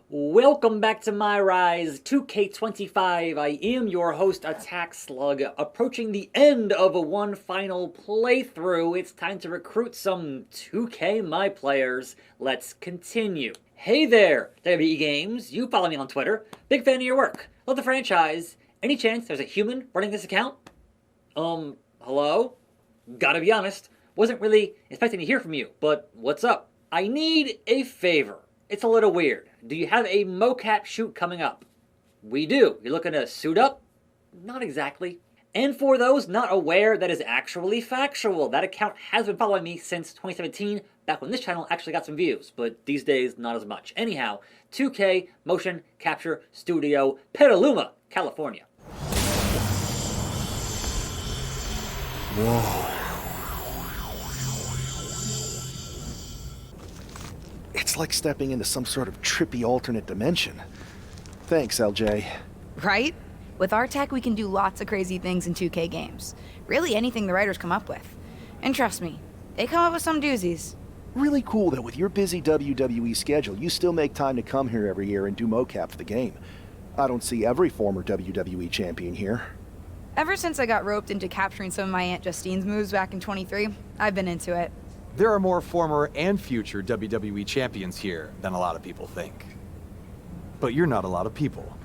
Welcome back to MyRise 2K25. I am your host, attackslug. Approaching the end of one final playthrough, it's time to recruit some 2K My players. Let's continue. Hey there, WWE Games. You follow me on Twitter. Big fan of your work. Love the franchise. Any chance there's a human running this account? Hello? Gotta be honest, wasn't really expecting to hear from you, but what's up? I need a favor. It's a little weird. Do you have a mocap shoot coming up? We do. You're looking to suit up? Not exactly. And for those not aware, that is actually factual. That account has been following me since 2017, back when this channel actually got some views, but these days, not as much. Anyhow, 2K Motion Capture Studio, Petaluma, California. Whoa. It's like stepping into some sort of trippy alternate dimension. Thanks, LJ. Right? With our tech, we can do lots of crazy things in 2K games. Really anything the writers come up with. And trust me, they come up with some doozies. Really cool that with your busy WWE schedule, you still make time to come here every year and do mocap for the game. I don't see every former WWE champion here. Ever since I got roped into capturing some of my Aunt Justine's moves back in 23, I've been into it. There are more former and future WWE champions here than a lot of people think. But you're not a lot of people,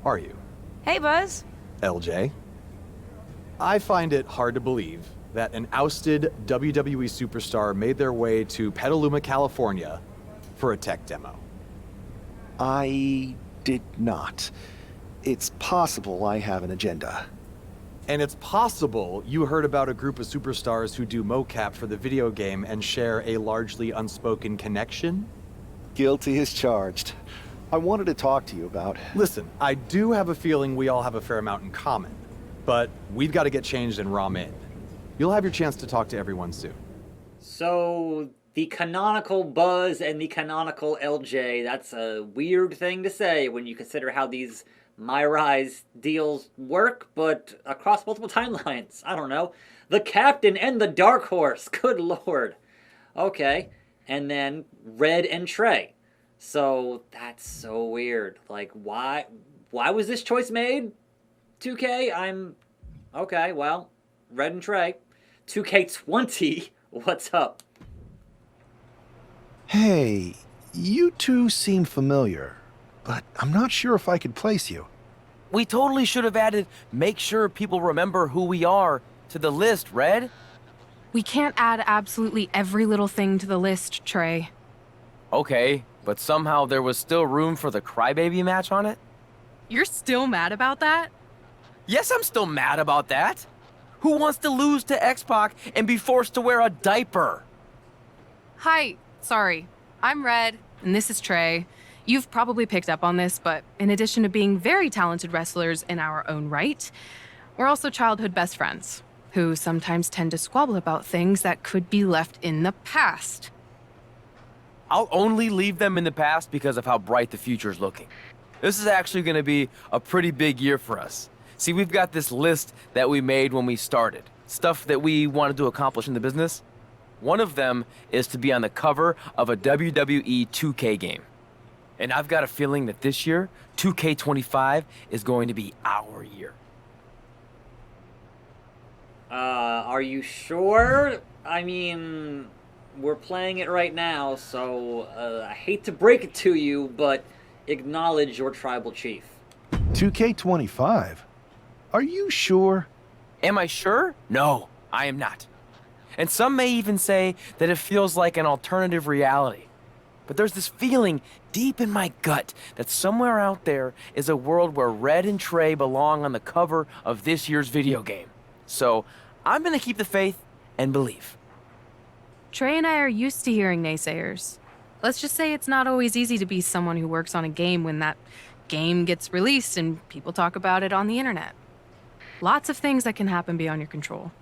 are you? Hey, Buzz. LJ? I find it hard to believe that an ousted WWE superstar made their way to Petaluma, California for a tech demo. I did not. It's possible I have an agenda. And it's possible you heard about a group of superstars who do mocap for the video game and share a largely unspoken connection? Guilty as charged. I wanted to talk to you about... Listen, I do have a feeling we all have a fair amount in common, but we've got to get changed and ROM in. You'll have your chance to talk to everyone soon. So, the canonical Buzz and the canonical LJ, that's a weird thing to say when you consider how these MyRise deals work, but across multiple timelines. I don't know. The Captain and the Dark Horse. Good lord. Okay. And then Red and Trey. So that's so weird. Like, why was this choice made? 2K? Okay, well, Red and Trey. 2K20, what's up? Hey, you two seem familiar, but I'm not sure if I could place you. We totally should have added make sure people remember who we are to the list, Red. We can't add absolutely every little thing to the list, Trey. Okay, but somehow there was still room for the crybaby match on it? You're still mad about that? Yes, I'm still mad about that. Who wants to lose to X-Pac and be forced to wear a diaper? Hi, sorry. I'm Red, and this is Trey. You've probably picked up on this, but in addition to being very talented wrestlers in our own right, we're also childhood best friends, who sometimes tend to squabble about things that could be left in the past. I'll only leave them in the past because of how bright the future's looking. This is actually going to be a pretty big year for us. See, we've got this list that we made when we started, stuff that we wanted to accomplish in the business. One of them is to be on the cover of a WWE 2K game. And I've got a feeling that this year, 2K25 is going to be our year. Are you sure? I mean, we're playing it right now, so I hate to break it to you, but acknowledge your tribal chief. 2K25? Are you sure? Am I sure? No, I am not. And some may even say that it feels like an alternative reality. But there's this feeling deep in my gut that somewhere out there is a world where Red and Trey belong on the cover of this year's video game. So I'm gonna keep the faith and believe. Trey and I are used to hearing naysayers. Let's just say it's not always easy to be someone who works on a game when that game gets released and people talk about it on the internet. Lots of things that can happen beyond your control.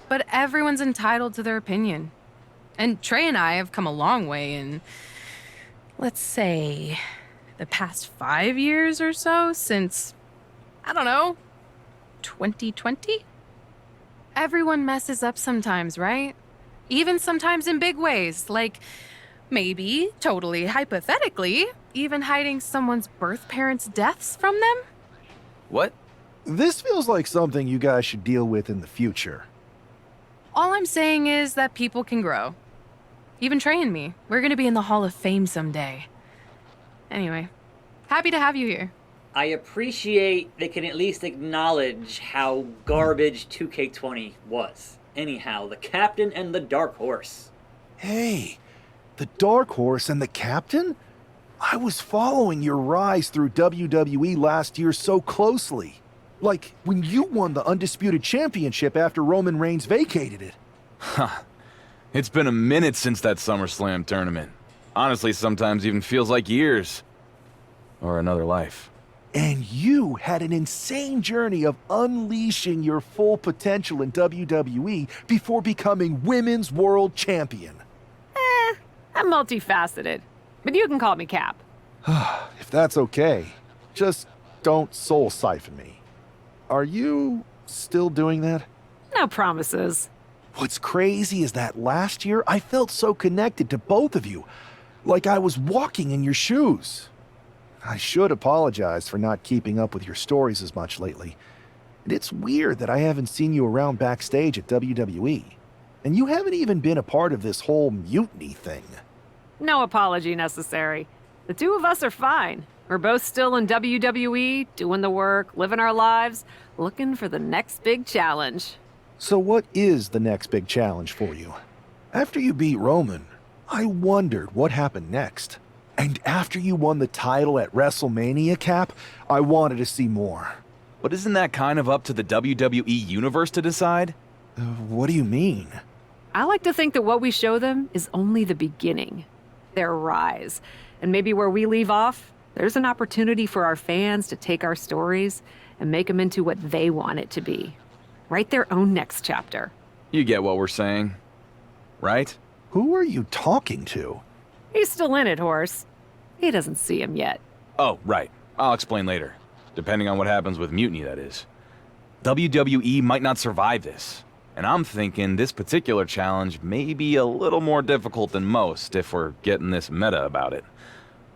But everyone's entitled to their opinion. And Trey and I have come a long way in, let's say, the past 5 years or so since, I don't know, 2020? Everyone messes up sometimes, right? Even sometimes in big ways, like Maybe, totally hypothetically, even hiding someone's birth parents' deaths from them? What? This feels like something you guys should deal with in the future. All I'm saying is that people can grow. Even Trey and me. We're gonna be in the Hall of Fame someday. Anyway, happy to have you here. I appreciate they can at least acknowledge how garbage 2K20 was. Anyhow, the captain and the dark horse. Hey, the Dark Horse and the Captain? I was following your rise through WWE last year so closely. Like when you won the Undisputed Championship after Roman Reigns vacated it. Ha. It's been a minute since that SummerSlam tournament. Honestly, sometimes even feels like years. Or another life. And you had an insane journey of unleashing your full potential in WWE before becoming Women's World Champion. I'm multifaceted, but you can call me Cap. If that's okay, just don't soul siphon me. Are you still doing that? No promises. What's crazy is that last year I felt so connected to both of you, like I was walking in your shoes. I should apologize for not keeping up with your stories as much lately. And it's weird that I haven't seen you around backstage at WWE. And you haven't even been a part of this whole mutiny thing. No apology necessary. The two of us are fine. We're both still in WWE, doing the work, living our lives, looking for the next big challenge. So what is the next big challenge for you? After you beat Roman, I wondered what happened next. And after you won the title at WrestleMania, Cap, I wanted to see more. But isn't that kind of up to the WWE Universe to decide? What do you mean? I like to think that what we show them is only the beginning. Their rise. And maybe where we leave off, there's an opportunity for our fans to take our stories and make them into what they want it to be. Write their own next chapter. You get what we're saying, right? Who are you talking to? He's still in it, Horse. He doesn't see him yet. Oh, right. I'll explain later. Depending on what happens with Mutiny, that is. WWE might not survive this. And I'm thinking this particular challenge may be a little more difficult than most if we're getting this meta about it.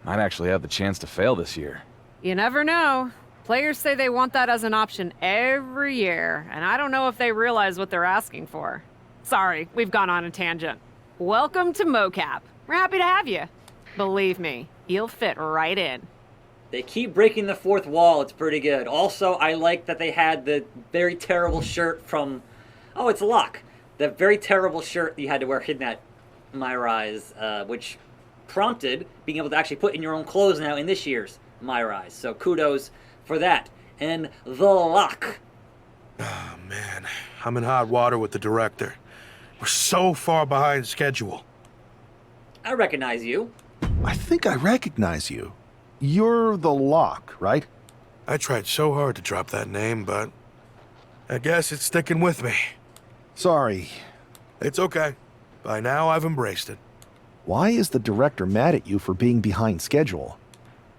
Might actually have the chance to fail this year. You never know. Players say they want that as an option every year, and I don't know if they realize what they're asking for. Sorry, we've gone on a tangent. Welcome to Mocap. We're happy to have you. Believe me, you'll fit right in. They keep breaking the fourth wall. It's pretty good. Also, I like that they had the very terrible shirt from... Oh, it's Locke. The very terrible shirt you had to wear in that MyRise, which prompted being able to actually put in your own clothes now in this year's MyRise. So kudos for that. And the Locke. Oh, man. I'm in hot water with the director. We're so far behind schedule. I recognize you. I think I recognize you. You're the Lock, right? I tried so hard to drop that name, but I guess it's sticking with me. Sorry. It's okay. By now, I've embraced it. Why is the director mad at you for being behind schedule?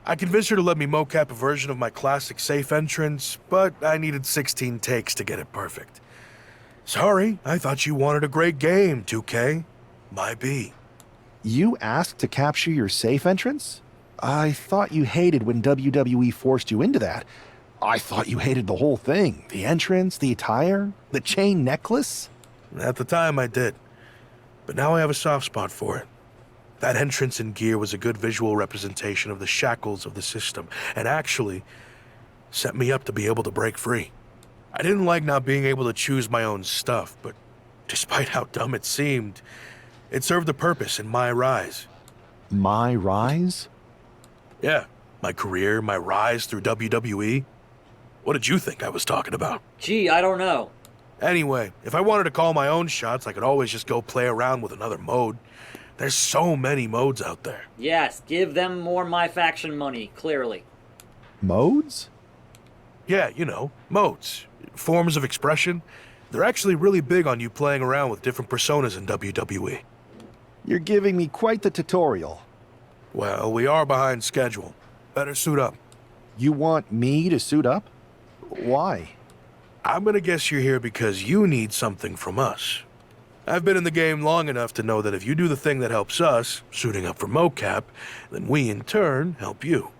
I convinced her to let me mocap a version of my classic safe entrance, but I needed 16 takes to get it perfect. Sorry, I thought you wanted a great game, 2K. Might be. You asked to capture your safe entrance? I thought you hated when WWE forced you into that. I thought you hated the whole thing. The entrance, the attire, the chain necklace. At the time, I did. But now I have a soft spot for it. That entrance and gear was a good visual representation of the shackles of the system, and actually set me up to be able to break free. I didn't like not being able to choose my own stuff, but despite how dumb it seemed, it served a purpose in my rise. My rise? Yeah, my career, my rise through WWE. What did you think I was talking about? Gee, I don't know. Anyway, if I wanted to call my own shots, I could always just go play around with another mode. There's so many modes out there. Yes, give them more My Faction money, clearly. Modes? Yeah, you know, modes. Forms of expression. They're actually really big on you playing around with different personas in WWE. You're giving me quite the tutorial. Well, we are behind schedule. Better suit up. You want me to suit up? Why? I'm gonna guess you're here because you need something from us. I've been in the game long enough to know that if you do the thing that helps us, suiting up for Mocap, then we in turn help you.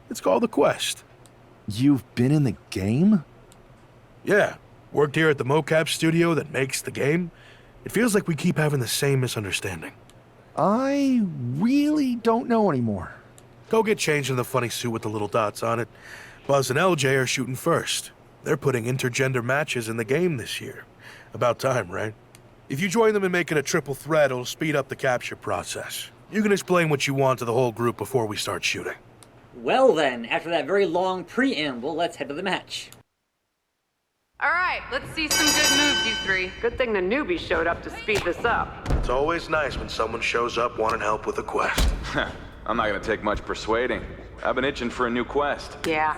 It's called a quest. You've been in the game? Yeah, worked here at the Mocap studio that makes the game. It feels like we keep having the same misunderstanding. I really don't know anymore. Go get changed in the funny suit with the little dots on it. Buzz and LJ are shooting first. They're putting intergender matches in the game this year. About time, right? If you join them in making a triple threat, it'll speed up the capture process. You can explain what you want to the whole group before we start shooting. Well then, after that very long preamble, let's head to the match. All right, let's see some good moves, you three. Good thing the newbie showed up to speed this up. It's always nice when someone shows up wanting help with a quest. I'm not gonna take much persuading. I've been itching for a new quest. Yeah.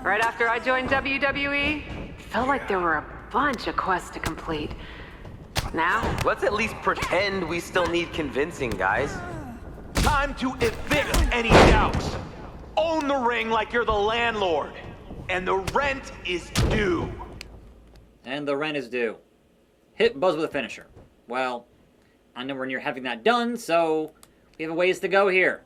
Right after I joined WWE, felt like there were a bunch of quests to complete. Now, Let's at least pretend we still need convincing, guys. Time to evict any doubts. Own the ring like you're the landlord. And the rent is due. And the rent is due. Hit Buzz with a finisher. Well, I'm nowhere near having that done, so we have a ways to go here.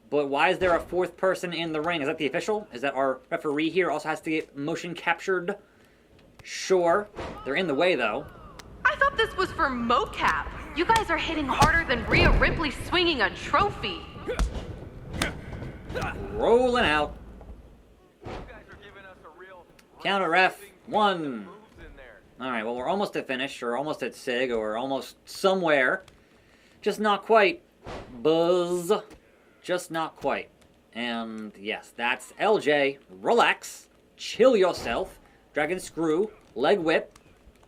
But why is there a fourth person in the ring? Is that the official? Is that our referee here also has to get motion captured? Sure. They're in the way, though. I thought this was for Mocap. You guys are hitting harder than Rhea Ripley swinging a trophy. Rolling out. Counter ref. 1. Alright, well, we're almost at finish, or almost at SIG, or almost somewhere. Just not quite. Buzz. Just not quite. And yes, that's LJ. Relax. Chill yourself. Dragon screw. Leg whip.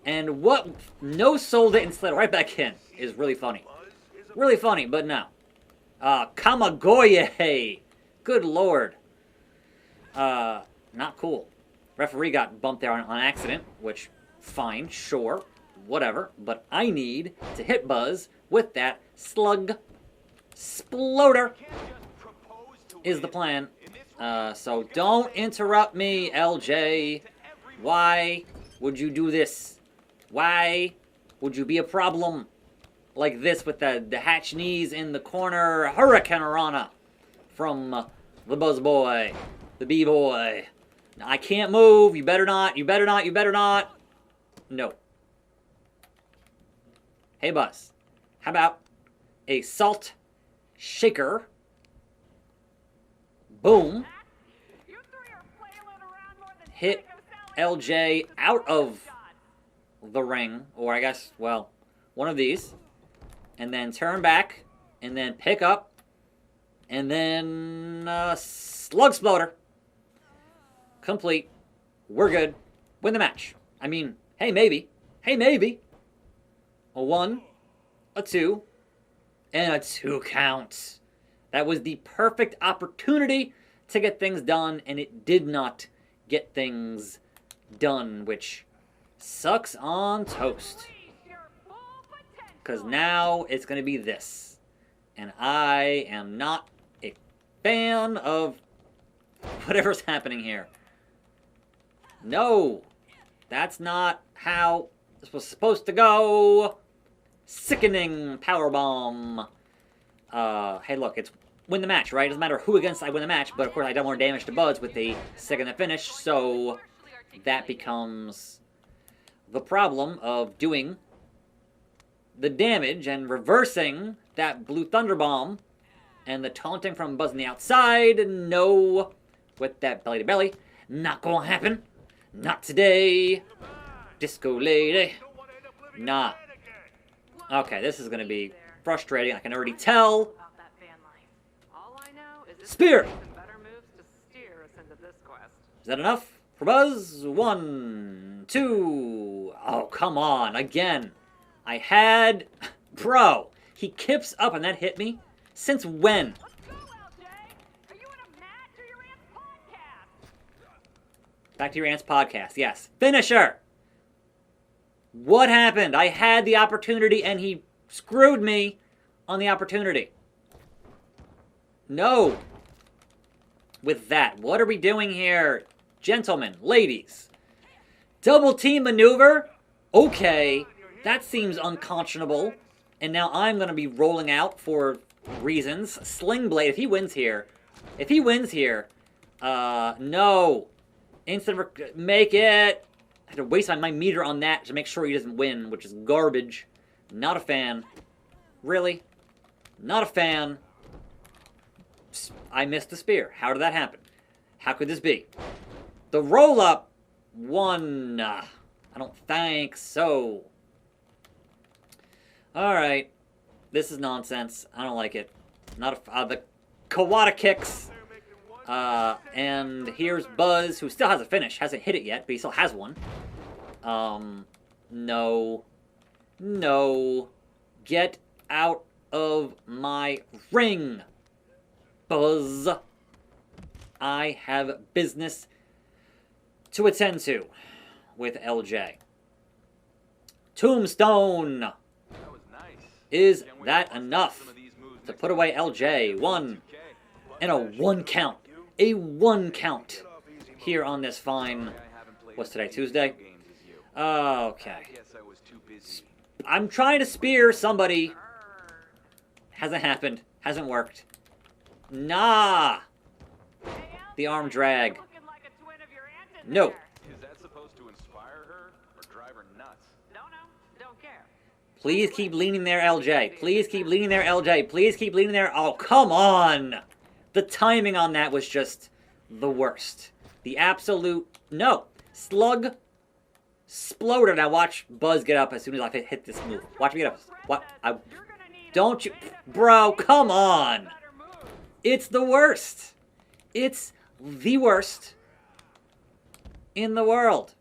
And what? No sold it and slid right back in is really funny. Really funny, but no. Kamagoye. Good lord. Not cool. Referee got bumped there on accident, which, fine, sure, whatever. But I need to hit Buzz with that slug. Sploder is the plan. So don't interrupt me, LJ. Why would you do this? Why would you be a problem like this with the hatch knees in the corner? Hurricane Rana from the Buzz Boy, the B-Boy. I can't move. You better not. You better not. You better not. No. Hey, Buzz. How about a salt shaker? Boom. Hit LJ out of the ring, or I guess, well, one of these, and then turn back, and then pick up, and then slug sploder. Complete. We're good. Win the match. I mean, hey, maybe. Hey, maybe. A 1, a 2, and a 2 count. That was the perfect opportunity to get things done, and it did not get things done, which sucks on toast. Because now it's going to be this. And I am not a fan of whatever's happening here. No, that's not how this was supposed to go. Sickening powerbomb. Hey, look, it's win the match, right? It doesn't matter who against I win the match, but of course I done more damage to Buzz with the second to finish, so that becomes the problem of doing the damage and reversing that blue thunder bomb and the taunting from Buzz on the outside. No, with that belly to belly, not gonna happen. Not today. Disco lady. Nah. Okay, this is gonna be frustrating. I can already tell. Spear! Is that enough for Buzz? 1, 2. Oh, come on. Again. I had... Bro, he kips up and that hit me? Since when? Back to your aunt's podcast. Yes. Finisher! What happened? I had the opportunity and he screwed me on the opportunity. No. With that, what are we doing here? Gentlemen, ladies. Double team maneuver? Okay. That seems unconscionable. And now I'm going to be rolling out for reasons. Sling Blade, if he wins here, no. Instant, make it. I had to waste my meter on that to make sure he doesn't win, which is garbage. Not a fan. Really? Not a fan. I missed the spear. How did that happen? How could this be? The roll-up won. I don't think so. Alright. This is nonsense. I don't like it. Not a, the Kawada kicks. And here's Buzz, who still has a finish. Hasn't hit it yet, but he still has one. No. No. Get out of my ring, Buzz. I have business to attend to with LJ. Tombstone. Is that enough to put away LJ? One. And a 1 count. A 1 count here on this fine, what's today, Tuesday? Okay. I'm trying to spear somebody. Hasn't happened. Hasn't worked. Nah. The arm drag. No. Is that supposed to inspire her or drive her nuts? Don't care. Please keep leaning there, LJ. Please keep leaning there, LJ. Please keep leaning there. Oh, come on. The timing on that was just the worst. The absolute... No. Slug. Sploder. Now watch Buzz get up as soon as I hit this move. Watch me get up. What? Don't you... Bro, come on. It's the worst. It's the worst in the world.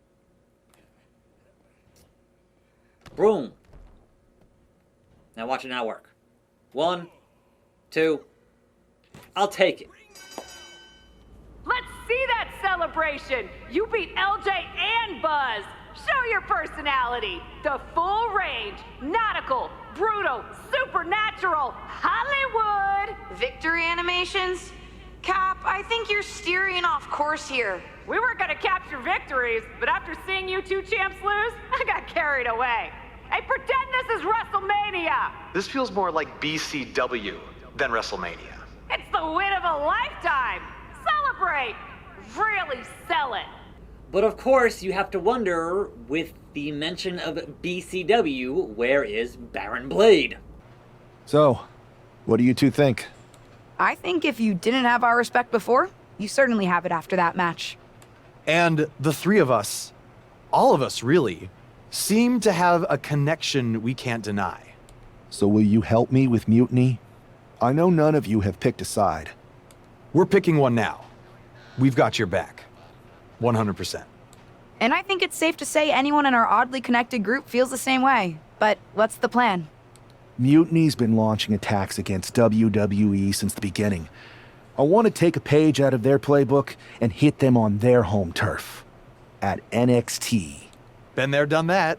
Boom. Now watch it now work. 1, 2... I'll take it. Let's see that celebration! You beat LJ and Buzz! Show your personality! The full range, nautical, brutal, supernatural, Hollywood! Victory animations? Cap, I think you're steering off course here. We were gonna capture victories, but after seeing you two champs lose, I got carried away. Hey, pretend this is WrestleMania! This feels more like BCW than WrestleMania. It's the win of a lifetime! Celebrate! Really sell it! But of course, you have to wonder, with the mention of BCW, where is Baron Blade? So, what do you two think? I think if you didn't have our respect before, you certainly have it after that match. And the three of us, all of us really, seem to have a connection we can't deny. So will you help me with Mutiny? I know none of you have picked a side. We're picking one now. We've got your back. 100%. And I think it's safe to say anyone in our oddly connected group feels the same way. But what's the plan? Mutiny's been launching attacks against WWE since the beginning. I want to take a page out of their playbook and hit them on their home turf. At NXT. Been there, done that.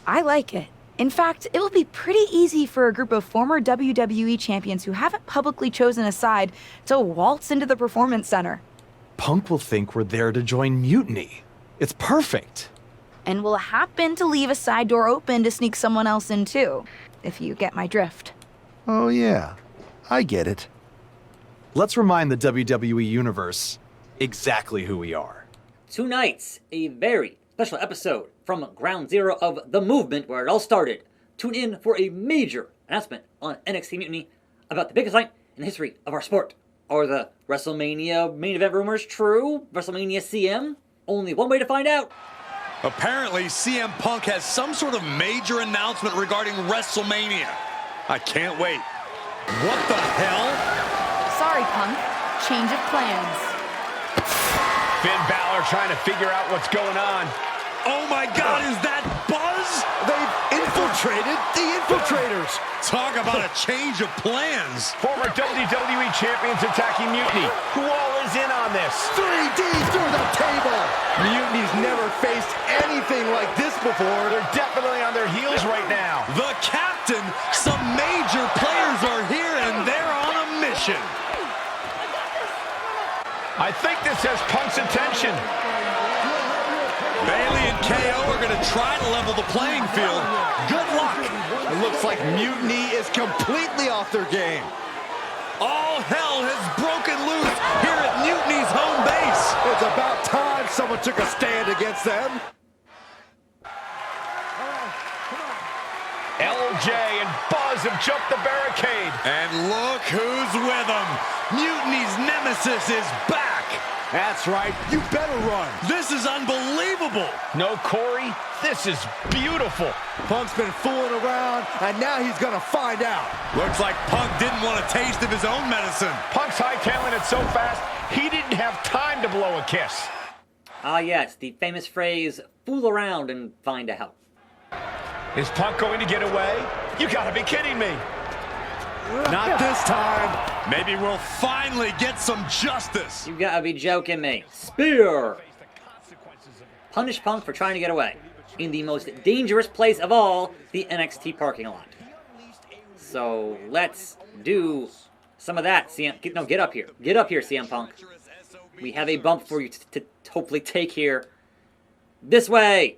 I like it. In fact, it'll be pretty easy for a group of former WWE champions who haven't publicly chosen a side to waltz into the Performance Center. Punk will think we're there to join Mutiny. It's perfect. And we'll happen to leave a side door open to sneak someone else in too, if you get my drift. Oh yeah, I get it. Let's remind the WWE Universe exactly who we are. Tonight's a very special episode from Ground Zero of The Movement, where it all started. Tune in for a major announcement on NXT Mutiny about the biggest night in the history of our sport. Are the WrestleMania main event rumors true? WrestleMania CM? Only one way to find out. Apparently, CM Punk has some sort of major announcement regarding WrestleMania. I can't wait. What the hell? Sorry, Punk. Change of plans. Finn Balor trying to figure out what's going on. Oh my God, is that Buzz? They've infiltrated the Infiltrators. Talk about a change of plans. Former WWE champions attacking Mutiny. Who all is in on this? 3D through the table. Mutiny's never faced anything like this before. They're definitely on their heels right now. The captain, some major players are here and they're on a mission. I think this has Punk's attention. Bailey and KO are going to try to level the playing field. Good luck. It looks like Mutiny is completely off their game. All hell has broken loose here at Mutiny's home base. It's about time someone took a stand against them. LJ and Buzz have jumped the barricade. And look who's with them. Mutiny's nemesis is back. That's right. You better run. This is unbelievable. No, Corey, this is beautiful. Punk's been fooling around, and now he's going to find out. Looks like Punk didn't want a taste of his own medicine. Punk's hightailing it so fast, he didn't have time to blow a kiss. Ah yes, the famous phrase, fool around and find out. Is Punk going to get away? You gotta be kidding me. Not this time. Maybe we'll finally get some justice. You gotta be joking me. Spear! Punish Punk for trying to get away. In the most dangerous place of all, the NXT parking lot. So, let's do some of that, CM. No, get up here. Get up here, CM Punk. We have a bump for you to hopefully take here. This way!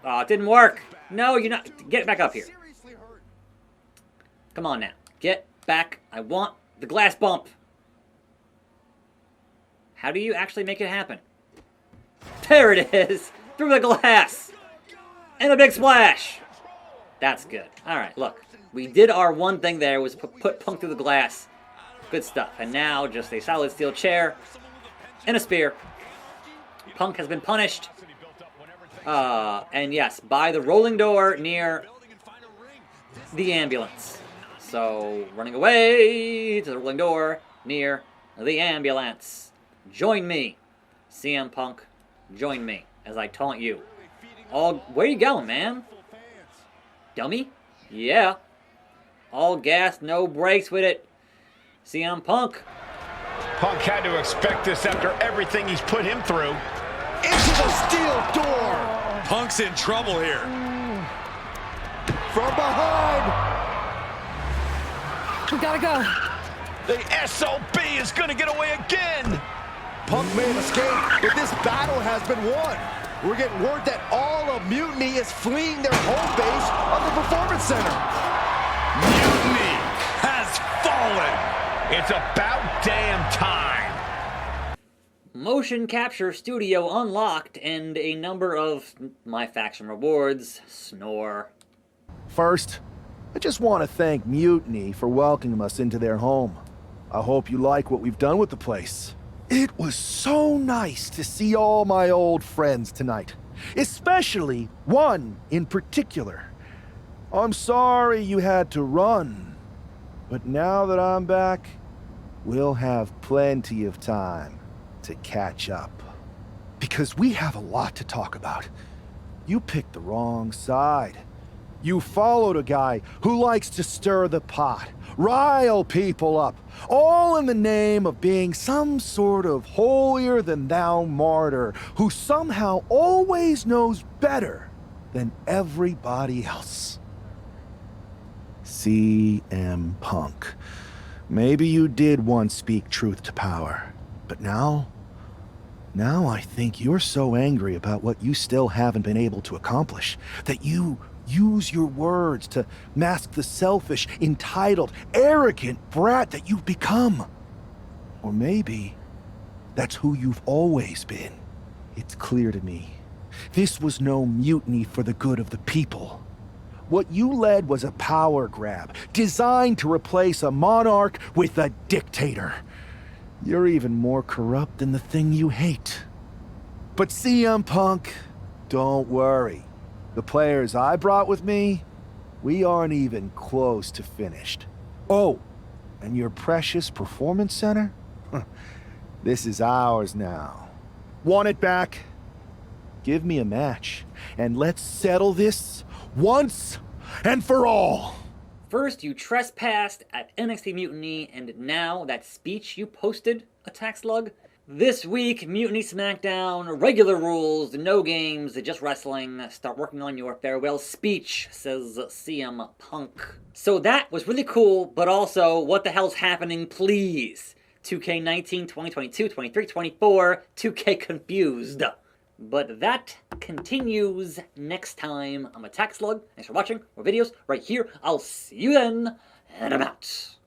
Oh, it didn't work. No, you're not. Get back up here. Come on now. Get back. I want the glass bump. How do you actually make it happen? There it is. Through the glass. And a big splash. That's good. Alright, look. We did our one thing there, was put Punk through the glass. Good stuff. And now just a solid steel chair and a spear. Punk has been punished. And yes, by the rolling door near the ambulance. So, running away to the rolling door near the ambulance. Join me, CM Punk. Join me as I taunt you. Where you going, man? Dummy? Yeah. All gas, no brakes with it. CM Punk. Punk had to expect this after everything he's put him through. Into the steel door. Punk's in trouble here. From behind. We gotta go. The SOB is gonna get away again. Punk may have escaped, but this battle has been won. We're getting word that all of Mutiny is fleeing their home base of the Performance Center. Mutiny has fallen. It's about damn time. Motion capture studio unlocked and a number of my faction rewards. Snore. First, I just want to thank Mutiny for welcoming us into their home. I hope you like what we've done with the place. It was so nice to see all my old friends tonight, especially one in particular. I'm sorry you had to run, but now that I'm back, we'll have plenty of time to catch up. Because we have a lot to talk about. You picked the wrong side. You followed a guy who likes to stir the pot, rile people up, all in the name of being some sort of holier-than-thou martyr who somehow always knows better than everybody else. CM Punk. Maybe you did once speak truth to power, but now I think you're so angry about what you still haven't been able to accomplish that you use your words to mask the selfish, entitled, arrogant brat that you've become. Or maybe that's who you've always been. It's clear to me. This was no mutiny for the good of the people. What you led was a power grab, designed to replace a monarch with a dictator. You're even more corrupt than the thing you hate. But CM Punk, don't worry. The players I brought with me, we aren't even close to finished. Oh, and your precious performance center? This is ours now. Want it back? Give me a match, and let's settle this once and for all. First, you trespassed at NXT Mutiny, and now that speech you posted, attackslug. This week, Mutiny SmackDown, regular rules, no games, just wrestling. Start working on your farewell speech, says CM Punk. So that was really cool, but also, what the hell's happening, please? 2K19, 2022, 23, 24, 2K confused. But that continues next time. I'm attackslug. Thanks for watching. More videos right here. I'll see you then, and I'm out.